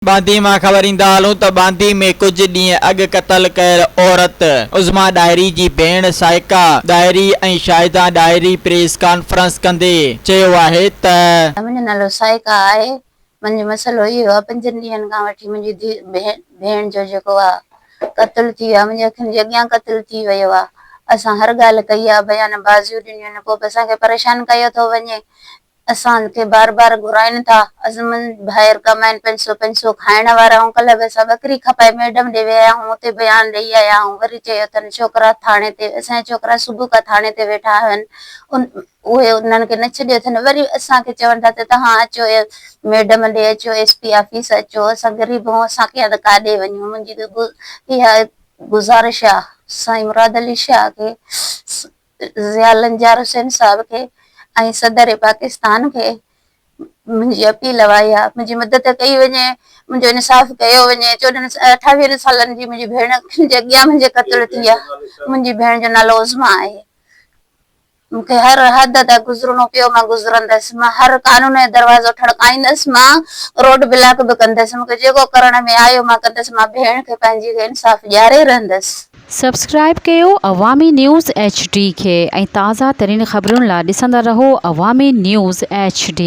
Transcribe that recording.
बांदी मां ख़बर ईंदा हलूं त बांदी में कुछ ॾींहं अॻु क़तल कयल औरत उज़मा डायरी जी भेण साइका डायरी ऐं शाहिदा डायरी प्रेस कॉन्फ्रेंस कंदे चयो आहे त मुंहिंजो नालो साइका आहे। मुंहिंजो मसइलो इहो आहे, 5 ॾींहंनि खां वठी मुंहिंजी भेण जो जेको आहे क़त्ल थी वियो आहे। मुंहिंजे अखियुनि जे अॻियां क़त्ल थी वियो आहे। असां हर ॻाल्हि कई आहे, बयान बाज़ियूं ॾिनियूं आहिनि, पोइ बि असांखे परेशान कयो थो वञे। असांखे बार बार घुराइनि था। असां ॿाहिरि कमाइनि पैसो खाइण वारा आहियूं। कल्ह बि असां ॿकरी खपाए मैडम ॾे विया आहियूं, हुते बयान ॾेई आया आहियूं। वरी चयो अथनि छोकिरा थाणे ते, असांजा छोकिरा सुबुह खां थाणे ते वेठा आहिनि। उहे उन्हनि खे न छॾियो अथनि। वरी असांखे चवनि था त तव्हां अचो मैडम ॾे अचो, SP ऑफिस अचो। असां ग़रीब आहियूं, असांखे त काॾे वञूं। मुंहिंजी त इहा गुज़ारिश आहे साईं मुराद अली शाह खे, ज़िया लंजार हुसैन साहब खे ऐं सदर पाकिस्तान खे मुंहिंजी अपील आहे, मुंहिंजी मदद कई वञे, मुंहिंजो इंसाफ़ कयो वञे। 28 सालनि जी मुंहिंजी भेण जे अॻियां मुंहिंजे क़त्ल थी आहे। मुंहिंजी भेण जो नालो उज़मा आहे। मूंखे हर हद तक गुज़रणो पियो, मां गुज़रंदसि। मां हर कानून जो दरवाज़ो ठड़काईंदसि, मां रोड ब्लॉक बि कंदसि। मूंखे जेको करण में आयो मां कंदसि। मां भेण खे पंहिंजी इंसाफ़ ॾियारे रहंदसि। सब्सक्राइब कयो अवामी न्यूज़ HD खे ऐं ताज़ा तरीन ख़बरुनि लाइ ॾिसंदा रहो अवामी न्यूज़ HD।